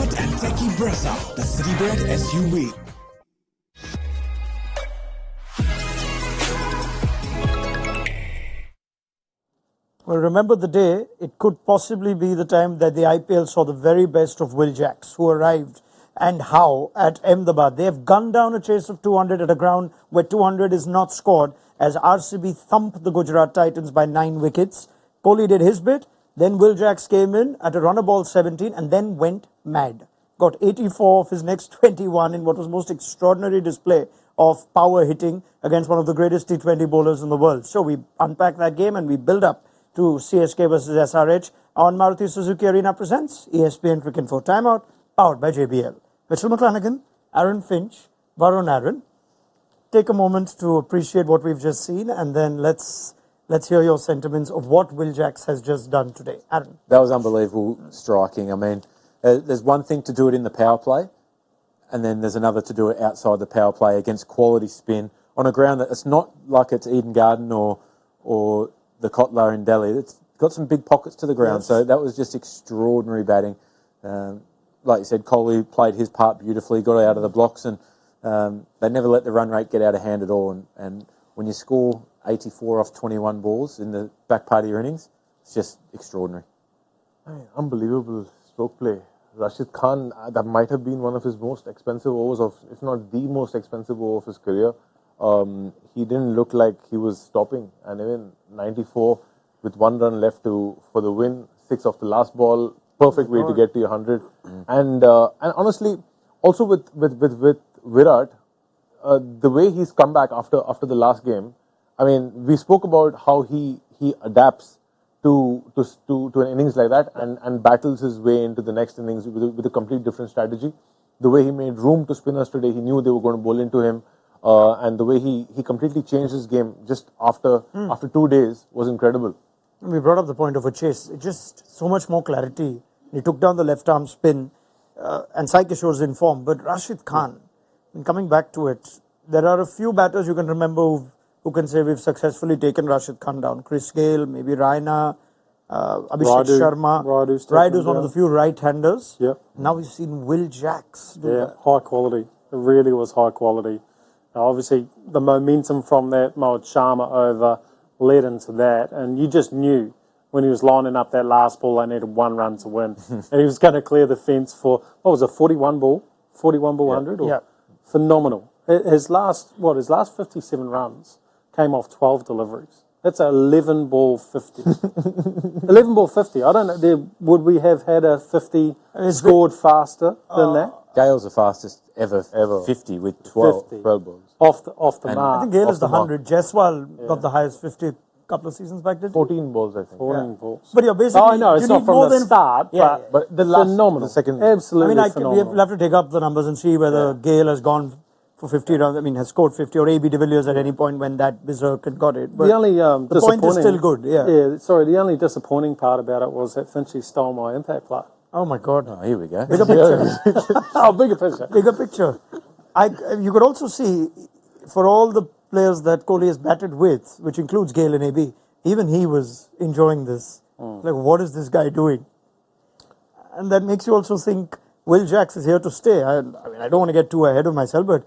Quiet and techie Brezza, the Citybird SUV. Well, remember the day, it could possibly be the time that the IPL saw the very best of Will Jacks, who arrived and how at Ahmedabad. They have gunned down a chase of 200 at a ground where 200 is not scored as RCB thumped the Gujarat Titans by 9 wickets. Kohli did his bit, then Will Jacks came in at a runner ball 17 and then went mad. Got 84 of his next 21 in what was most extraordinary display of power hitting against one of the greatest T20 bowlers in the world. So we unpack that game and we build up to CSK versus SRH on Maruti Suzuki Arena presents ESPN Cricket for Timeout, powered by JBL. Mitch, McClenaghan, Aaron Finch, Varun Aaron. Take a moment to appreciate what we've just seen, and then let's hear your sentiments of what Will Jacks has just done today. Aaron. That was unbelievable striking. I mean, there's one thing to do it in the power play, and then there's another to do it outside the power play against quality spin on a ground that it's not like it's Eden Garden or the Kotla in Delhi. It's got some big pockets to the ground, yes. So that was just extraordinary batting. Like you said, Kohli played his part beautifully, got out of the blocks, and they never let the run rate get out of hand at all. And when you score 84 off 21 balls in the back part of your innings, it's just extraordinary. Unbelievable stroke play. Rashid Khan, that might have been one of his most expensive overs, if not the most expensive over of his career. He didn't look like he was stopping, and even 94 with 1 run left for the win, 6 off the last ball, perfect way to get to 100. And honestly, also with Virat, the way he's come back after the last game. I mean, we spoke about how he adapts to an innings like that and battles his way into the next innings with a complete different strategy. The way he made room to spinners today, he knew they were going to bowl into him. And the way he completely changed his game just after 2 days was incredible. We brought up the point of a chase. It just so much more clarity. He took down the left arm spin, and Sai Kishore's in form. But Rashid Khan, and coming back to it, there are a few batters you can remember who can say we've successfully taken Rashid Khan down. Chris Gale, maybe Raina, Abhishek Sharma. Raidu's one of the few right-handers. Yep. Now we've seen Will Jacks do that. High quality. It really was high quality. Obviously, the momentum from that Mohit Sharma over led into that, and you just knew when he was lining up that last ball, they needed 1 run to win, and he was going to clear the fence for, what was it, 41 ball 100? Yeah. Phenomenal. His last 57 runs came off 12 deliveries. That's 11 ball 50. 11 ball 50. I don't know, would we have had a 50 scored faster than that? Gale's the fastest ever 50 with 12 balls. Off the mark. I think Gale is the 100. Jaiswal got the highest 50 a couple of seasons back, did 14 balls, I think. 14 balls. But you're basically... I know, it's not from the start, but the last, phenomenal. The second... Absolutely we'll have to take up the numbers and see whether Gale has gone for 50 runs, has scored 50, or AB de Villiers at any point when that berserk had got it. But the only the point is still good, the only disappointing part about it was that Finchy stole my impact player. Oh my God. Oh, here we go. Bigger picture. Bigger picture. Bigger picture. You could also see, for all the players that Kohli has batted with, which includes Gale and AB, even he was enjoying this. Like, what is this guy doing? And that makes you also think Will Jacks is here to stay. I don't want to get too ahead of myself, but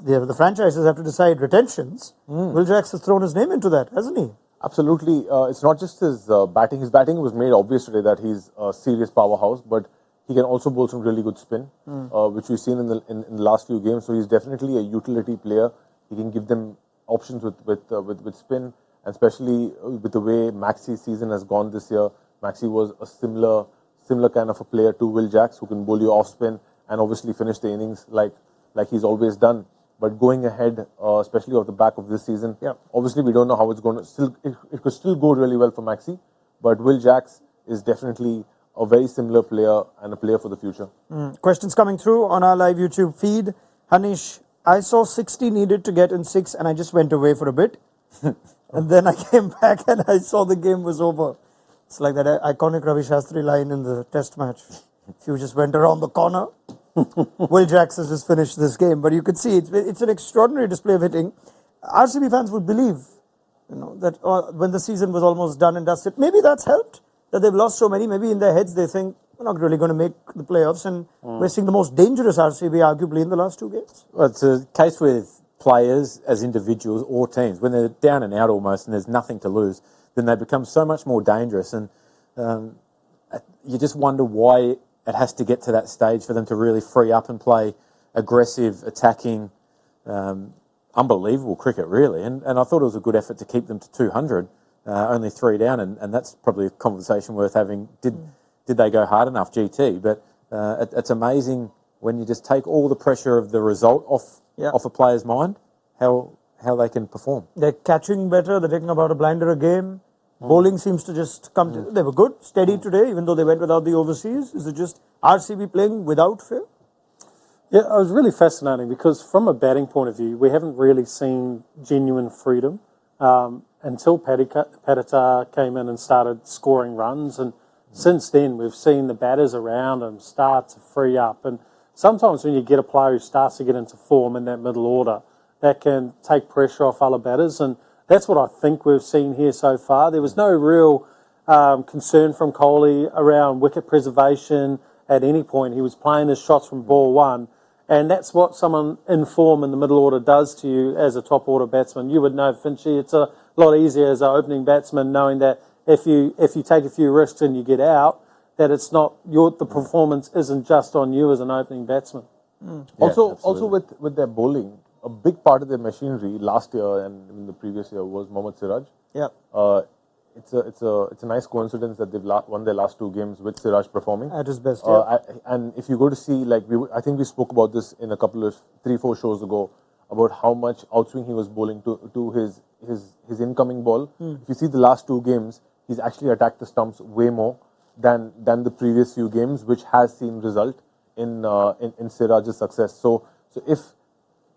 the franchises have to decide retentions. Will Jacks has thrown his name into that, hasn't he? Absolutely. It's not just his batting. His batting was made obvious today that he's a serious powerhouse, but he can also bowl some really good spin, which we've seen in the last few games. So he's definitely a utility player. He can give them options with spin, and especially with the way Maxi's season has gone this year. Maxi was a similar kind of a player to Will Jacks, who can bowl you off spin and obviously finish the innings like he's always done. But going ahead, especially off the back of this season, obviously we don't know how it's going to... It could still go really well for Maxi, but Will Jacks is definitely a very similar player and a player for the future. Questions coming through on our live YouTube feed. Hanish, I saw 60 needed to get in 6 and I just went away for a bit. And then I came back and I saw the game was over. It's like that iconic Ravi Shastri line in the test match. If you just went around the corner... Will Jacks has just finished this game, but you could see it's an extraordinary display of hitting. RCB fans would believe, that when the season was almost done and dusted, maybe that's helped that they've lost so many. Maybe in their heads they think, we're not really going to make the playoffs, and we're seeing the most dangerous RCB arguably in the last 2 games. Well, it's a case with players as individuals or teams. When they're down and out almost and there's nothing to lose, then they become so much more dangerous. And you just wonder why it has to get to that stage for them to really free up and play aggressive, attacking, unbelievable cricket, really. And I thought it was a good effort to keep them to 200, only 3 down, and that's probably a conversation worth having. Did they go hard enough, GT? But it's amazing when you just take all the pressure of the result off a player's mind, how they can perform. They're catching better. They're taking about a blinder a game. Bowling seems to just come to... They were good, steady today, even though they went without the overseas. Is it just RCB playing without fear? Yeah, it was really fascinating because from a batting point of view, we haven't really seen genuine freedom until Paditar came in and started scoring runs. And since then, we've seen the batters around him start to free up. And sometimes when you get a player who starts to get into form in that middle order, that can take pressure off other batters. And that's what I think we've seen here so far. There was no real concern from Kohli around wicket preservation at any point. He was playing his shots from ball one. And that's what someone in form in the middle order does to you as a top order batsman. You would know, Finchy, it's a lot easier as an opening batsman knowing that if you take a few risks and you get out, that it's not the performance isn't just on you as an opening batsman. Also with their bowling, a big part of their machinery last year and in the previous year was Mohammad Siraj. Yeah. It's a nice coincidence that they've won their last 2 games with Siraj performing At his best, and if you go to see, I think we spoke about this in a couple of 3-4 shows ago about how much outswing he was bowling to his incoming ball. If you see the last 2 games, he's actually attacked the stumps way more than the previous few games, which has seen result in Siraj's success. So if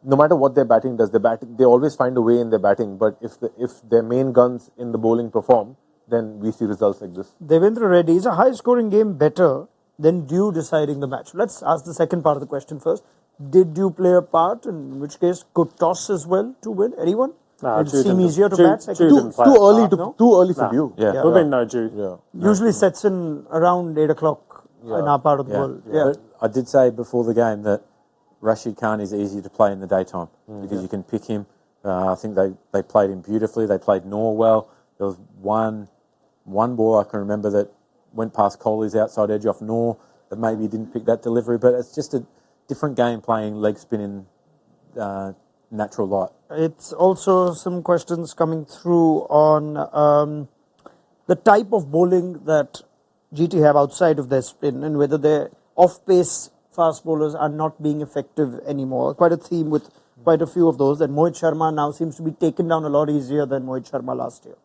no matter what their batting does, they always find a way in their batting. But if their main guns in the bowling perform, then we see results like this. Devendra Reddy, is a high-scoring game better than Dew deciding the match? Let's ask the second part of the question first. Did Dew play a part? In which case, could toss as well to win? Anyone? No, it seem easier to Dew bat? didn't play. Too early for Dew. Yeah. There'll be no Dew. Yeah. Usually sets in around 8 o'clock in our part of the world. Yeah. But I did say before the game that Rashid Khan is easy to play in the daytime because you can pick him. I think they played him beautifully. They played Noor well. There was one ball I can remember that went past Kohli's outside edge off Noor that maybe he didn't pick that delivery, but it's just a different game playing leg spin in natural light. It's also some questions coming through on the type of bowling that GT have outside of their spin and whether their off-pace fast bowlers are not being effective anymore. Quite a theme with quite a few of those, that Mohit Sharma now seems to be taken down a lot easier than Mohit Sharma last year.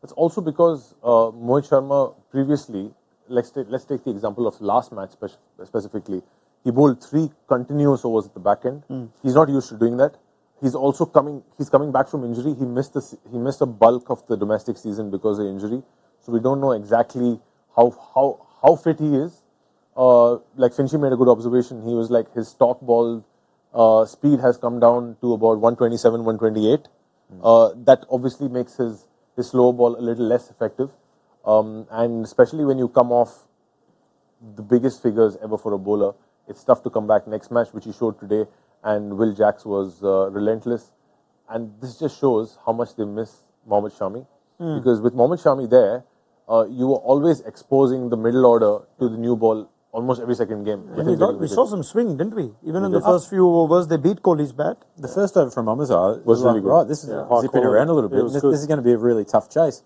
It's also because Mohit Sharma previously, let's take the example of last match specifically. He bowled 3 continuous overs at the back end. He's not used to doing that. He's also coming back from injury. He missed a bulk of the domestic season because of injury. So we don't know exactly how fit he is. Like Finchy made a good observation. He was like his stock ball speed has come down to about 127, 128. That obviously makes his slow ball a little less effective. And especially when you come off the biggest figures ever for a bowler, it's tough to come back next match, which he showed today. And Will Jacks was relentless. And this just shows how much they miss Mohammad Shami. Because with Mohammad Shami there, you were always exposing the middle order to the new ball almost every second game. We saw some swing, didn't we? Even in the first few overs, they beat Kohli's bat. The first over from Amazar was really good. Right, this is zipping around a little bit. This is going to be a really tough chase.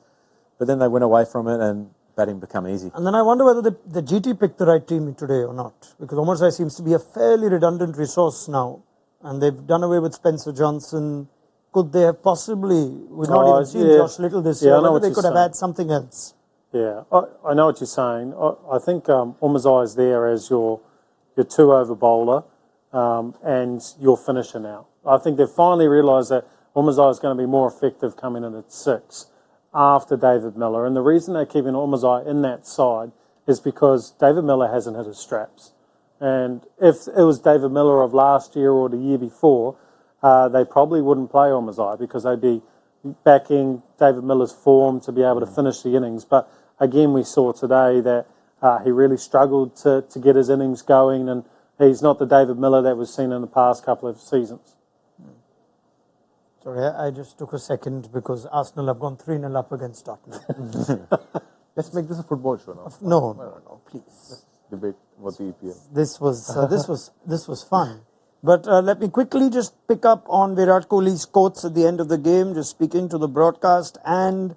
But then they went away from it and batting become easy. And then I wonder whether the GT picked the right team today or not. Because Omarzai seems to be a fairly redundant resource now. And they've done away with Spencer Johnson. Could they have possibly, we've not even seen Josh Little this year, whether they could have had something else. Yeah, I know what you're saying. I think Omarzai is there as your 2-over bowler and your finisher now. I think they've finally realised that Omarzai is going to be more effective coming in at 6 after David Miller. And the reason they're keeping Omarzai in that side is because David Miller hasn't hit his straps. And if it was David Miller of last year or the year before, they probably wouldn't play Omarzai because they'd be backing David Miller's form to be able to finish the innings. But again, we saw today that He really struggled to get his innings going, and he's not the David Miller that we've seen in the past couple of seasons. Sorry, I just took a second because Arsenal have gone 3-0 up against Tottenham. Let's make this a football show now. No, please. Let's debate about the EPL. This was fun. But let me quickly just pick up on Virat Kohli's quotes at the end of the game, just speaking to the broadcast and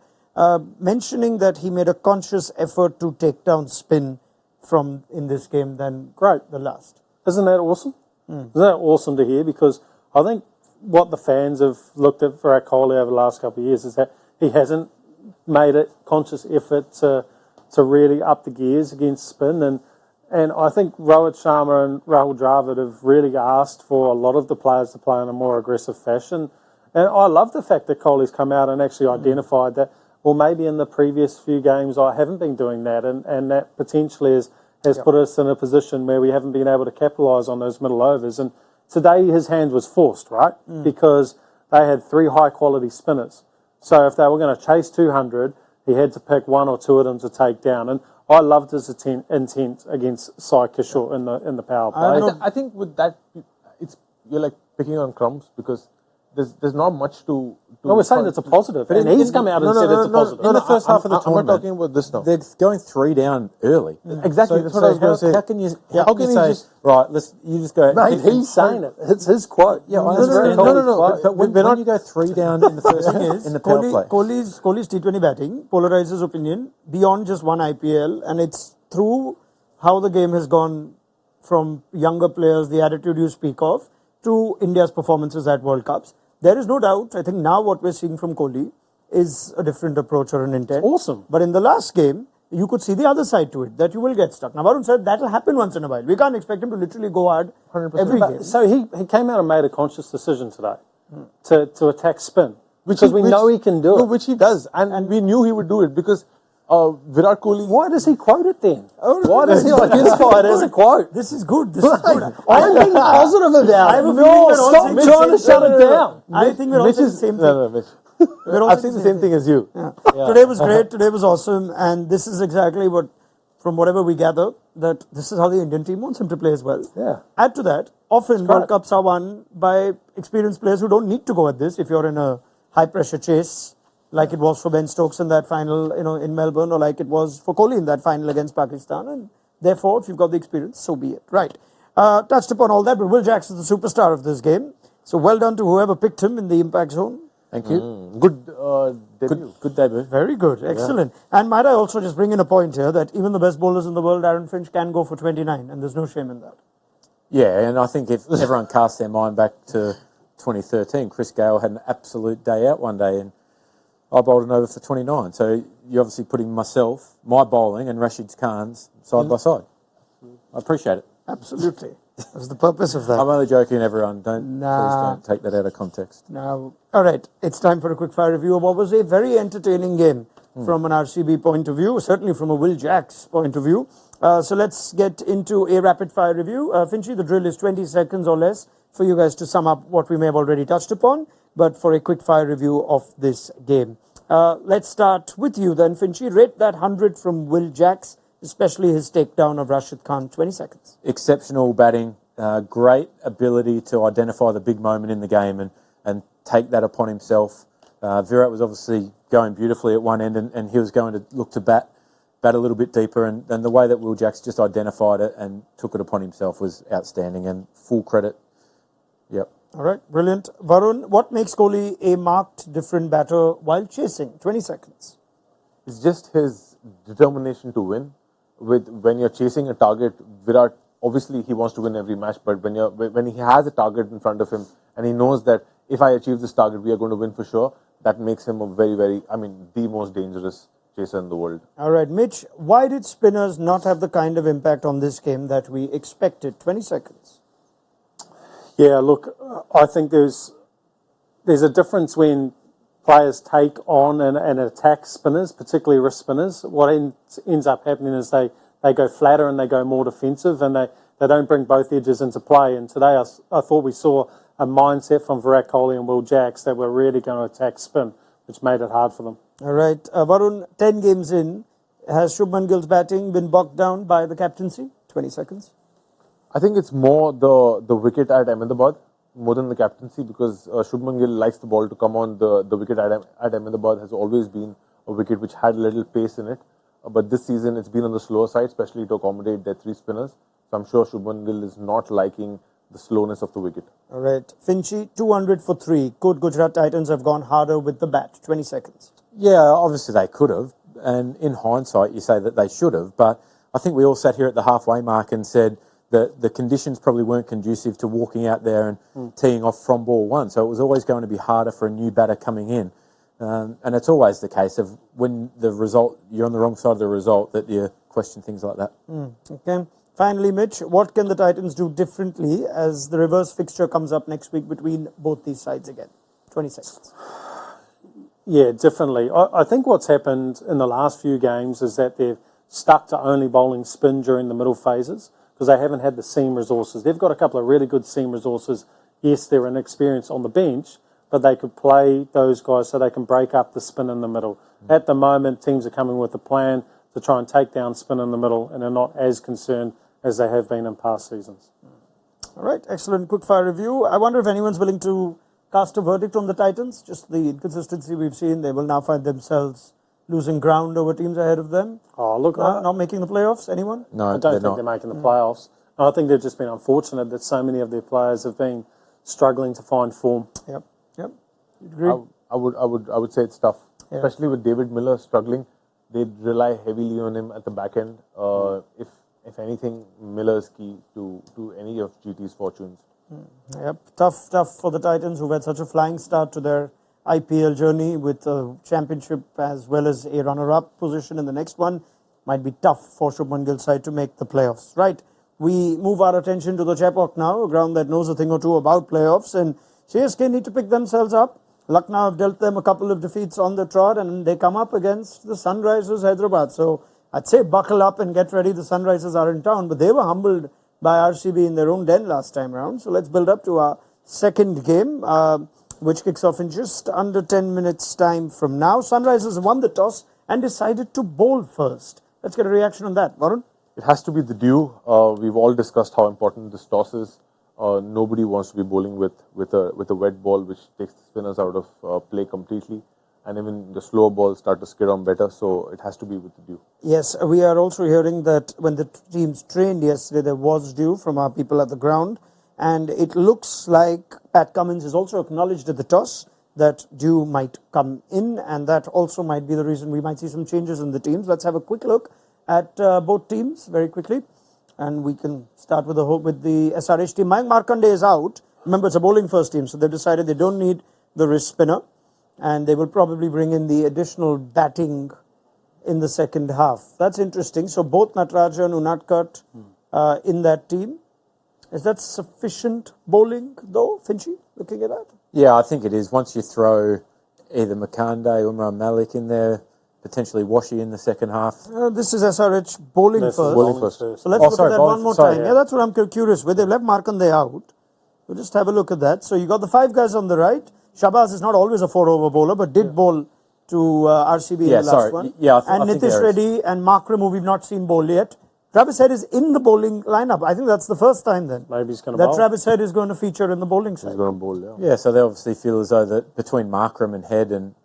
mentioning that he made a conscious effort to take down spin from in this game than the last. Isn't that awesome? Isn't that awesome to hear? Because I think what the fans have looked at Virat Kohli over the last couple of years is that he hasn't made a conscious effort to really up the gears against spin, and I think Rohit Sharma and Rahul Dravid have really asked for a lot of the players to play in a more aggressive fashion, and I love the fact that Kohli's come out and actually identified that, well, maybe in the previous few games I haven't been doing that, and that potentially has put us in a position where we haven't been able to capitalise on those middle overs. And today his hand was forced, right? Because they had 3 high-quality spinners. So if they were going to chase 200, he had to pick 1 or 2 of them to take down. And I loved his intent against Sai Kishore in the power play. I think with that, you're like picking on crumbs because there's not much to. No, we're saying it's a positive, and he's come out and said it's a positive. In the first half of the tournament, I'm not talking about this now. They're going 3 down early. Exactly. That's what I was going to say. How can you say, right? You just go. Mate, he's saying it. It's his quote. Yeah, I understand. No. But when you go 3 down in the first half, in the power play, Kohli's T20 batting polarizes opinion beyond just one IPL, and it's through how the game has gone from younger players, the attitude you speak of, to India's performances at World Cups. There is no doubt, I think now what we're seeing from Kohli is a different approach or an intent. Awesome. But in the last game, you could see the other side to it, that you will get stuck. Now, Varun said that'll happen once in a while. We can't expect him to literally go hard 100%. Every game. So he came out and made a conscious decision today to attack spin. Because we know he can do it. No, which he does. And we knew he would do it because Virat Kohli... Why does he quote it then? Why does he identify it as a quote? This is good. This is good. I'm being positive about it. Stop trying to shut it down. I think we're all saying the same thing. No, Mitch. I've seen the same thing as you. Yeah. Today was great. Today was awesome. And this is exactly what, from whatever we gather, that this is how the Indian team wants him to play as well. Yeah. Add to that, often World Cups are won by experienced players who don't need to go at this if you're in a high-pressure chase, like it was for Ben Stokes in that final, in Melbourne, or like it was for Kohli in that final against Pakistan. And therefore, if you've got the experience, so be it. Right. Touched upon all that, but Will Jacks is the superstar of this game. So well done to whoever picked him in the impact zone. Thank you. Good debut. Good debut. Very good. Excellent. Yeah. And might I also just bring in a point here that even the best bowlers in the world, Aaron Finch, can go for 29, and there's no shame in that. Yeah, and I think if everyone casts their mind back to 2013, Chris Gale had an absolute day out one day, and I bowled an over for 29. So you're obviously putting myself, my bowling, and Rashid Khan's side by side. I appreciate it. Absolutely. That's the purpose of that. I'm only joking, everyone. Please don't take that out of context. Now, all right, it's time for a quick fire review of what was a very entertaining game from an RCB point of view, certainly from a Will Jacks point of view. So let's get into a rapid fire review. Finchy, the drill is 20 seconds or less for you guys to sum up what we may have already touched upon, but for a quick fire review of this game. Let's start with you then, Finchy. Rate that 100 from Will Jacks, especially his takedown of Rashid Khan. 20 seconds. Exceptional batting, great ability to identify the big moment in the game and take that upon himself. Virat was obviously going beautifully at one end, and he was going to look to bat a little bit deeper, and the way that Will Jacks just identified it and took it upon himself was outstanding, and full credit. Yep. All right, brilliant. Varun, what makes Kohli a marked different batter while chasing? 20 seconds. It's just his determination to win. When you're chasing a target, Virat, obviously he wants to win every match, but when he has a target in front of him and he knows that if I achieve this target, we are going to win for sure, that makes him a very, very, the most dangerous chaser in the world. All right, Mitch, why did spinners not have the kind of impact on this game that we expected? 20 seconds. Yeah, look, I think there's a difference when players take on and attack spinners, particularly wrist spinners. What ends up happening is they go flatter and they go more defensive, and they don't bring both edges into play. And today I thought we saw a mindset from Virat Kohli and Will Jacks that were really going to attack spin, which made it hard for them. All right, Varun, 10 games in, Has Shubman Gill's batting been bogged down by the captaincy? 20 seconds. I think it's more the wicket at Ahmedabad more than the captaincy, because Shubman Gill likes the ball to come on. The wicket at Ahmedabad has always been a wicket which had a little pace in it. But this season it's been on the slower side, especially to accommodate their 3 spinners. So I'm sure Shubman Gill is not liking the slowness of the wicket. All right. Finchy, 200 for 3. Could Gujarat Titans have gone harder with the bat? 20 seconds. Yeah, obviously they could have. And in hindsight, you say that they should have. But I think we all sat here at the halfway mark and said that the conditions probably weren't conducive to walking out there and teeing off from ball 1. So it was always going to be harder for a new batter coming in. And it's always the case of when the result, you're on the wrong side of the result, that you question things like that. Okay. Finally, Mitch, what can the Titans do differently as the reverse fixture comes up next week between both these sides again? 20 seconds. Yeah, differently. I think what's happened in the last few games is that they've stuck to only bowling spin during the middle phases because they haven't had the seam resources. They've got a couple of really good seam resources. Yes, they're inexperienced on the bench, but they could play those guys so they can break up the spin in the middle. At the moment, teams are coming with a plan to try and take down spin in the middle and are not as concerned as they have been in past seasons. All right, excellent quick-fire review. I wonder if anyone's willing to cast a verdict on the Titans. Just the inconsistency we've seen. They will now find themselves losing ground over teams ahead of them. Oh, look, not making the playoffs. Anyone? No, I don't think they're making the playoffs. I think they've just been unfortunate that so many of their players have been struggling to find form. Yep. You'd agree? I would say it's tough, especially with David Miller struggling. They'd rely heavily on him at the back end. If anything, Miller is key to any of GT's fortunes. Yep, tough for the Titans, who've had such a flying start to their IPL journey with a championship as well as a runner-up position in the next one. Might be tough for Shubman Gill's side to make the playoffs. Right, we move our attention to the Chepauk now, a ground that knows a thing or two about playoffs, and CSK need to pick themselves up. Lucknow have dealt them a couple of defeats on the trot, and they come up against the Sunrisers Hyderabad. So I'd say buckle up and get ready. The Sunrisers are in town, but they were humbled by RCB in their own den last time round. So let's build up to our second game, which kicks off in just under 10 minutes time from now. Sunrisers won the toss and decided to bowl first. Let's get a reaction on that. Varun? It has to be the dew. We've all discussed how important this toss is. Nobody wants to be bowling with a wet ball, which takes the spinners out of play completely. And even the slower balls start to skid on better, so it has to be with the dew. Yes, we are also hearing that when the teams trained yesterday, there was dew from our people at the ground. And it looks like Pat Cummins has also acknowledged at the toss that dew might come in, and that also might be the reason we might see some changes in the teams. Let's have a quick look at both teams very quickly. And we can start with the SRH team. Mayank Markanday is out. Remember, it's a bowling first team, so they've decided they don't need the wrist spinner. And they will probably bring in the additional batting in the second half. That's interesting. So both Nataraja and Unadkat in that team. Is that sufficient bowling, though, Finchy, looking at that? Yeah, I think it is. Once you throw either Makande or Umar Malik in there, potentially Washi in the second half. This is SRH bowling first. Bowling first. So let's look at that one more time. Yeah, that's what I'm curious with. They've left Markanday out. We'll just have a look at that. So you got the 5 guys on the right. Shabazz is not always a 4-over bowler, but did bowl to RCB in the last one. Yeah, and Nitish Reddy and Markram, who we've not seen bowl yet. Travis Head is in the bowling lineup. I think that's the first time then. Maybe he's going to bowl. That Travis Head is going to feature in the bowling side. He's going to bowl, yeah. Yeah, so they obviously feel as though that between Markram and Head and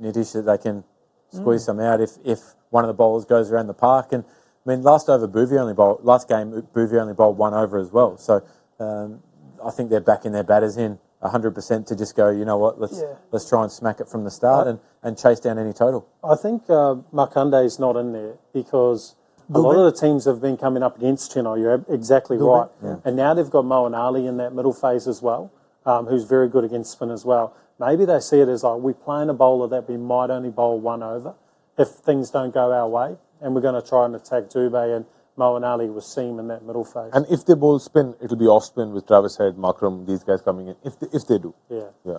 Nitish that they can squeeze some out if one of the bowlers goes around the park. And I mean, last game Bhuvi only bowled 1 over as well. So I think they're backing their batters in 100% to just go, you know what, let's try and smack it from the start and chase down any total. I think Markande's not in there because a lot of the teams have been coming up against Chennai. You're exactly right. Yeah. And now they've got Moeen Ali in that middle phase as well, who's very good against spin as well. Maybe they see it as like, we're playing a bowler that we might only bowl 1 over if things don't go our way, and we're going to try and attack Dubé and Moeen Ali with seam in that middle phase. And if they bowl spin, it'll be off spin with Travis Head, Markram, these guys coming in. If they do, yeah.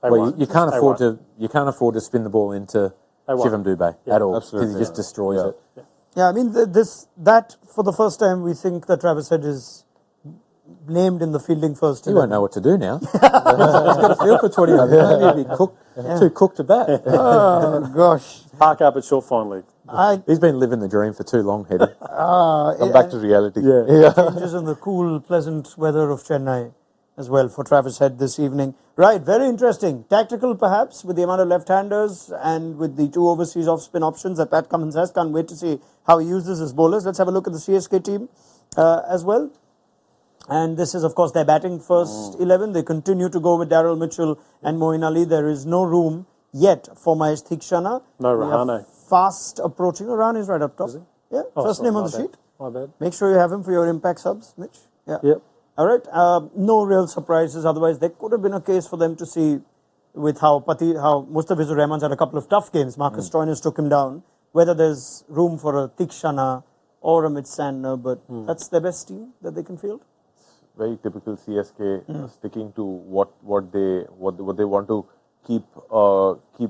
Well, you can't afford to spin the ball into Shivam Dubé at all because he just destroys it. Yeah. Yeah, I mean, that for the first time, we think that Travis Head is named in the fielding first. You won't know what to do now. He's got a feel for 20 overs. Maybe he'll be too cooked to bat. Oh, gosh. Park up at short fine league. He's been living the dream for too long, Heady. Come back to reality. Changes in the cool, pleasant weather of Chennai as well for Travis Head this evening. Right, very interesting. Tactical perhaps with the amount of left-handers and with the 2 overseas off-spin options that Pat Cummins has. Can't wait to see how he uses his bowlers. Let's have a look at the CSK team as well. And this is, of course, their batting first 11. They continue to go with Daryl Mitchell and Moeen Ali. There is no room yet for Mahesh Theekshana. No Rahane. Fast approaching. Rahane is right up top. Is he? Yeah, Oh, first sorry, name on my the bad. sheet. My bad. Make sure you have him for your impact subs, Mitch. Yeah. Yep. All right. No real surprises. Otherwise, there could have been a case for them to see with how Mustafizur Rahman's had a couple of tough games. Marcus Stoinis took him down. Whether there's room for a Theekshana or a Mitch Santner, but that's their best team that they can field. Very typical CSK, sticking to what they want to keep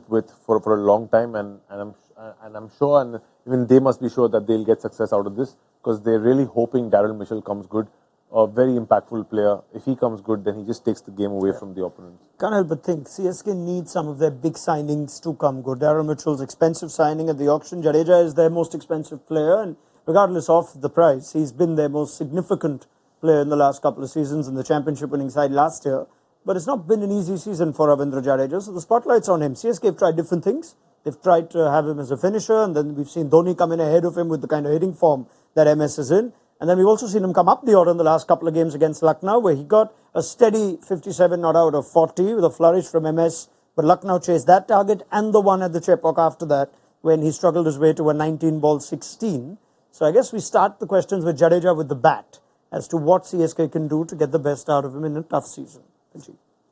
with for a long time, and I'm sure, and even they must be sure that they'll get success out of this, because they're really hoping Daryl Mitchell comes good. A very impactful player. If he comes good, then he just takes the game away from the opponents. Can't help but think CSK needs some of their big signings to come good. Daryl Mitchell's expensive signing at the auction. Jadeja is their most expensive player, and regardless of the price, he's been their most significant player in the last couple of seasons in the championship winning side last year. But it's not been an easy season for Ravindra Jadeja, so the spotlight's on him. CSK have tried different things. They've tried to have him as a finisher, and then we've seen Dhoni come in ahead of him with the kind of hitting form that MS is in. And then we've also seen him come up the order in the last couple of games against Lucknow, where he got a steady 57 not out of 40 with a flourish from MS. But Lucknow chased that target and the one at the Chepauk after that, when he struggled his way to a 19-ball 16. So I guess we start the questions with Jadeja with the bat as to what CSK can do to get the best out of him in a tough season.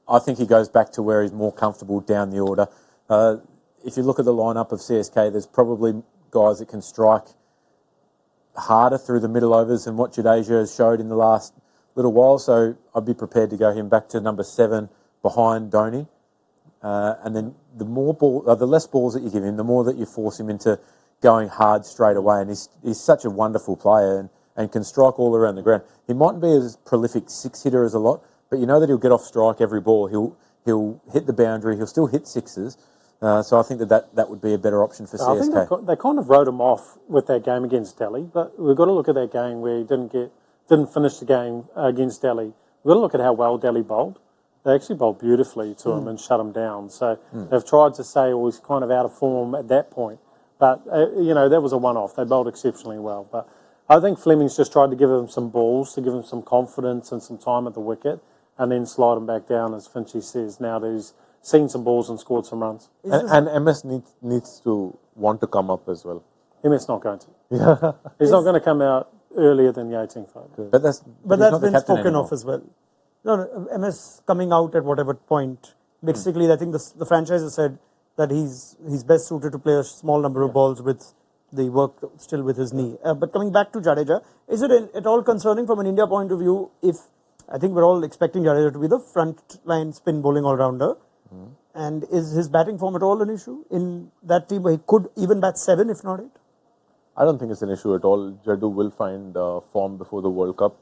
I think he goes back to where he's more comfortable down the order. If you look at the lineup of CSK, there's probably guys that can strike harder through the middle overs than what Jadeja has showed in the last little while. So I'd be prepared to go him back to number 7 behind Dhoni. And then the less balls that you give him, the more that you force him into going hard straight away. And he's such a wonderful player and can strike all around the ground. He mightn't be as prolific 6-hitter as a lot, but you know that he'll get off strike every ball. He'll hit the boundary. He'll still hit sixes. So I think that would be a better option for CSK. I think they kind of wrote him off with that game against Delhi, but we've got to look at that game where he didn't finish the game against Delhi. We've got to look at how well Delhi bowled. They actually bowled beautifully to him and shut him down. So they've tried to say, well, he's kind of out of form at that point. But, that was a one-off. They bowled exceptionally well. But I think Fleming's just tried to give him some balls, to give him some confidence and some time at the wicket, and then slide him back down, as Finchy says, now that he's seen some balls and scored some runs. And MS needs to want to come up as well. MS not going to. Yeah. He's not going to come out earlier than the 18th over. But that's been spoken of as well. No, MS coming out at whatever point. Basically, I think the franchise has said that he's best suited to play a small number of balls with the work still with his knee. But coming back to Jadeja, is it at all concerning from an India point of view if I think we're all expecting Jadeja to be the front line spin bowling all-rounder? And is his batting form at all an issue in that team where he could even bat 7 if not 8? I don't think it's an issue at all. Jaddu will find form before the World Cup,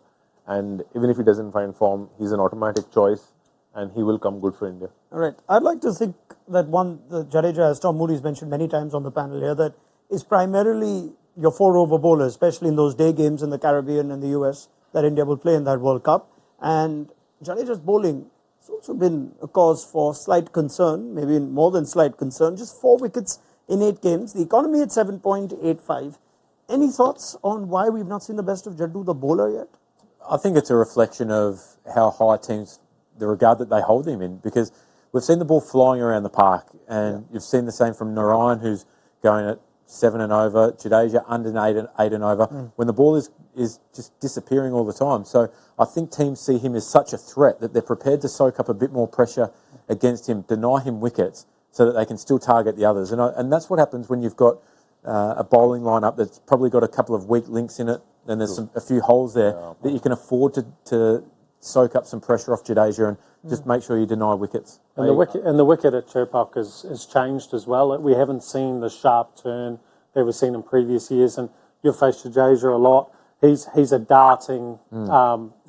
and even if he doesn't find form, he's an automatic choice and he will come good for India. All right. I'd like to think that the Jadeja, as Tom Moody's mentioned many times on the panel here, that is primarily your 4-over bowler, especially in those day games in the Caribbean and the US that India will play in that World Cup. And Jadeja's bowling has also been a cause for slight concern, maybe more than slight concern. Just 4 wickets in 8 games. The economy at 7.85. Any thoughts on why we've not seen the best of Jaddu, the bowler, yet? I think it's a reflection of how high teams, the regard that they hold him in, because we've seen the ball flying around the park, and you've seen the same from Narayan, who's going at 7 and over, Jadeja under 8 and over, when the ball is just disappearing all the time. So I think teams see him as such a threat that they're prepared to soak up a bit more pressure against him, deny him wickets, so that they can still target the others. And that's what happens when you've got a bowling lineup that's probably got a couple of weak links in it, and there's a few holes there that you can afford to soak up some pressure off Jadeja and just make sure you deny wickets. And the wicket at Chepauk has changed as well. We haven't seen the sharp turn that we've seen in previous years, and you've faced Jadeja a lot. He's a darting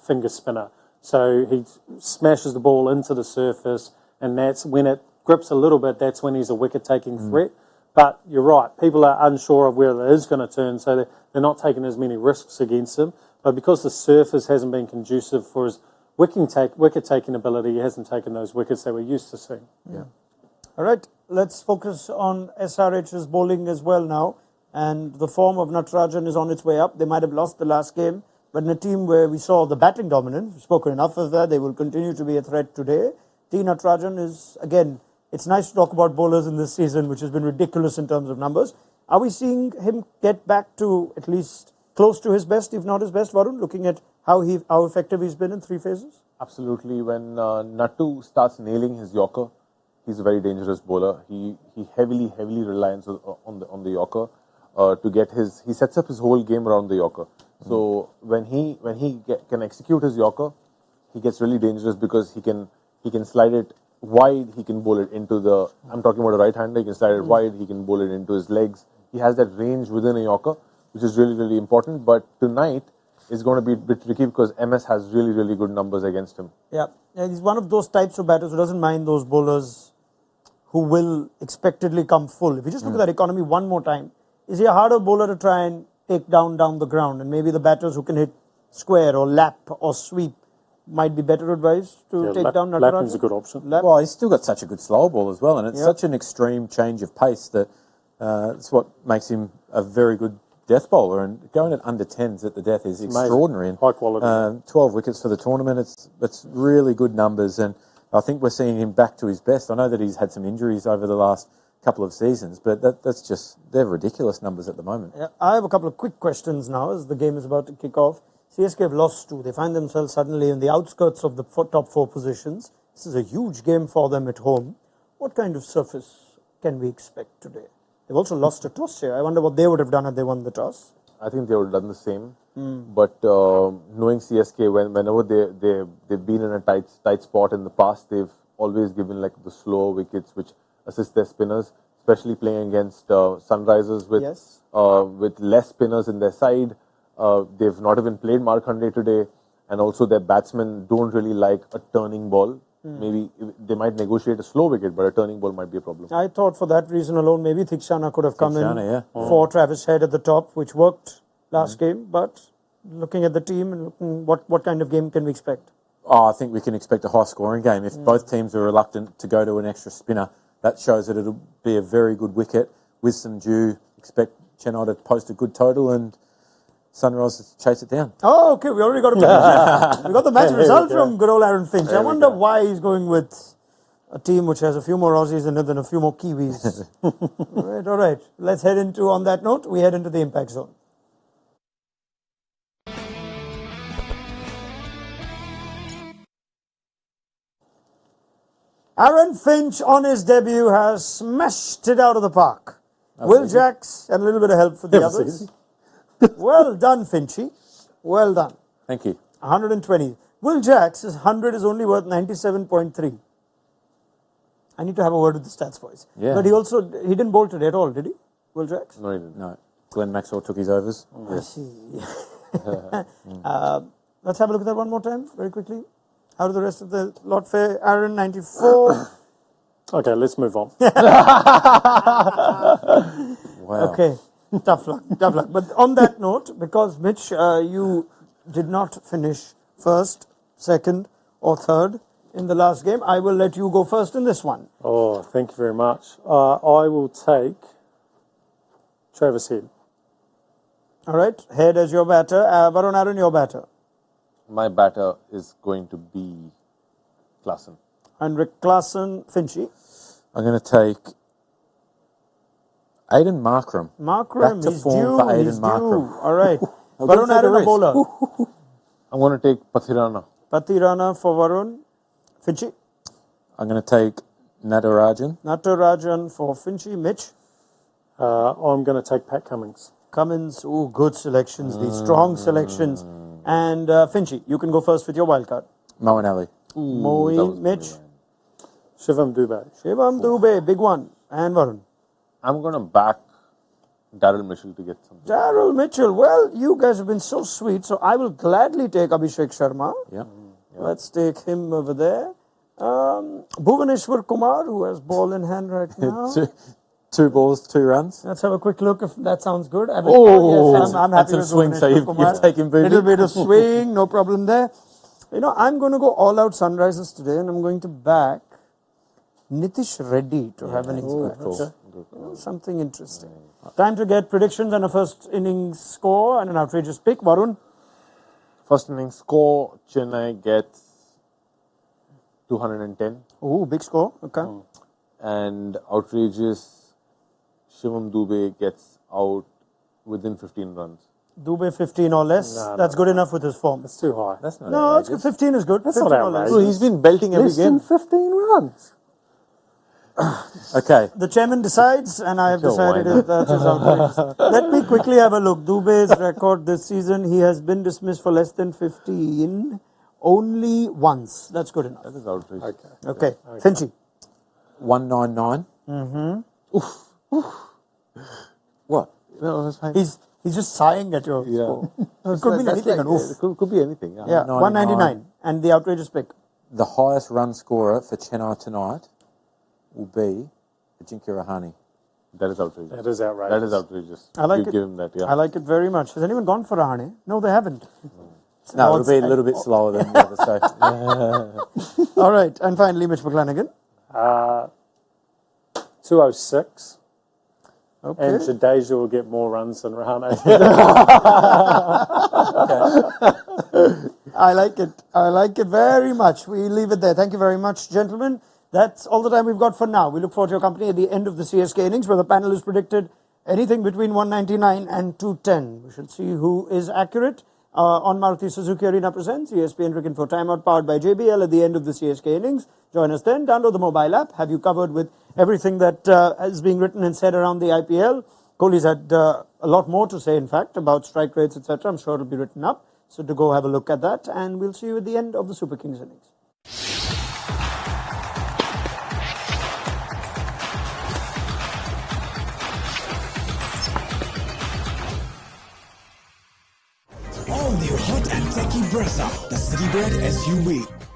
finger spinner, so he smashes the ball into the surface, and that's when it grips a little bit. That's when he's a wicket-taking threat. But you're right, people are unsure of where it is going to turn, so they're not taking as many risks against him. But because the surface hasn't been conducive for his wicket-taking ability, he hasn't taken those wickets that we're used to seeing. Yeah. All right, let's focus on SRH's bowling as well now. And the form of Natarajan is on its way up. They might have lost the last game, but in a team where we saw the batting dominance, we've spoken enough of that, they will continue to be a threat today. T. Natarajan is, again, it's nice to talk about bowlers in this season, which has been ridiculous in terms of numbers. Are we seeing him get back to at least close to his best, if not his best, Varun, looking at how effective he's been in 3 phases? Absolutely. When Nattu starts nailing his Yorker, he's a very dangerous bowler. He heavily relies on the Yorker to get his. He sets up his whole game around the Yorker. So when he can execute his Yorker, he gets really dangerous because he can slide it wide. He can bowl it into the. I'm talking about a right-hander. He can slide it wide. He can bowl it into his legs. He has that range within a Yorker, which is really important. But tonight is going to be a bit tricky because MS has really good numbers against him. Yeah, he's one of those types of batters who doesn't mind those bowlers who will expectedly come full. If you just look at that economy one more time, is he a harder bowler to try and take down the ground? And maybe the batters who can hit square or lap or sweep might be better advised to take down Natarajan? Lapping's a good option. Well, he's still got such a good slow ball as well, and it's such an extreme change of pace that it's what makes him a very good death bowler. And going at under 10s at the death is extraordinary. And, high quality. 12 wickets for the tournament. It's really good numbers, and I think we're seeing him back to his best. I know that he's had some injuries over the last couple of seasons, but they're ridiculous numbers at the moment. Yeah, I have a couple of quick questions now as the game is about to kick off. CSK have lost 2. They find themselves suddenly in the outskirts of the top 4 positions. This is a huge game for them at home. What kind of surface can we expect today? They've also lost a toss here. I wonder what they would have done if they won the toss. I think they would have done the same. But knowing CSK, whenever they've been in a tight spot in the past, they've always given like the slower wickets, which assist their spinners, especially playing against Sunrisers with less spinners in their side. They've not even played Markande today, and also their batsmen don't really like a turning ball. Maybe they might negotiate a slow wicket, but a turning ball might be a problem. I thought for that reason alone, maybe Thikshana could have come in for Travis Head at the top, which worked last game. But looking at the team and looking what kind of game can we expect? I think we can expect a high-scoring game. If both teams are reluctant to go to an extra spinner, that shows that it'll be a very good wicket. With some dew, expect Chennai to post a good total and Sunrise to chase it down. Oh, okay. We already got we got the match result from good old Aaron Finch. I wonder why he's going with a team which has a few more Aussies in it than a few more Kiwis. All right. Let's head into, on that note, we head into the impact zone. Aaron Finch on his debut has smashed it out of the park. Will Jacks and a little bit of help for the others. Well done, Finchy. Well done. Thank you. 120. Will Jacks' 100 is only worth 97.3. I need to have a word with the stats boys. Yeah. But he didn't bowl today at all, did he? Will Jacks? No, he didn't. No. Glenn Maxwell took his overs. I see. Let's have a look at that one more time, very quickly. How did the rest of the lot fare? Aaron, 94. Okay, let's move on. Wow. Okay. Tough luck. But on that note, because Mitch, you did not finish first, second, or third in the last game, I will let you go first in this one. Oh, thank you very much. I will take Travis Head. All right. Head as your batter. Varun Aaron, your batter. My batter is going to be Klaasen. And Rick Klaasen, Finchy. I'm going to take Aiden Markram. Markram, Back to he's form due. for Aiden He's Markram. due. All right. Varun Aaron, a bowler. I'm going to take Pathirana. Pathirana for Varun. Finchy. I'm going to take Natarajan. Natarajan for Finchy. Mitch. I'm going to take Pat Cummins. Cummins. Oh, good selections. These strong selections. And Finchy, you can go first with your wildcard. Moeen Ali. Moeen, Mitch. Shivam Dubey. Shivam Dubey, big one. And Varun. I'm going to back Daryl Mitchell to get something. Daryl Mitchell. Well, you guys have been so sweet, so I will gladly take Abhishek Sharma. Yeah. Let's take him over there. Bhuvaneshwar Kumar, who has ball in hand right now. 2 balls, 2 runs. Let's have a quick look if that sounds good. Yes, I'm happy That's some with swing, so you've taken Booby. little bit of swing, no problem there. You know, I'm going to go all out Sunrisers today, and I'm going to back Nitish Reddy to have an impact. Something interesting. Time to get predictions and a first innings score and an outrageous pick. Varun? First inning score, Chennai gets 210. Ooh, big score. Okay. And outrageous, Shivam Dube gets out within 15 runs. Dube 15 or less. That's good enough with his form. It's too high. That's not No, it's outrageous. good. 15 is good. That's 15 not or less. outrageous. So he's been belting every Less than game. 15 runs. Okay. The chairman decides, and I have Sure, decided why not? that is outrageous. Let me quickly have a look. Dube's record this season, he has been dismissed for less than 15 only once. That's good enough. That is outrageous. Okay. Finchy. 199. What? No, that's fine. He's just sighing at your score. It could mean anything. Could be anything. Yeah. Yeah, 199. And the outrageous pick. The highest run scorer for Chennai tonight will be Ajinkya Rahane. That is outrageous. That is outrageous. That is outrageous. I like it. Give him that, yeah. I like it very much. Has anyone gone for Rahane? No, they haven't. No, it'll be a little bit slower than the other. So All right. And finally, Mitch McClenaghan. 206. Okay. And Jadeja will get more runs than Rahane. I like it. I like it very much. We leave it there. Thank you very much, gentlemen. That's all the time we've got for now. We look forward to your company at the end of the CSK innings, where the panel has predicted anything between 199 and 210. We should see who is accurate. On Maruti Suzuki Arena presents ESPN Cricket for Timeout, powered by JBL at the end of the CSK innings. Join us then. Download the mobile app. Have you covered with everything that is being written and said around the IPL. Kohli's had a lot more to say, in fact, about strike rates, etc. I'm sure it'll be written up. So to go have a look at that, and we'll see you at the end of the Super Kings innings. All new hot and techy Brezza, the Citybird SUV.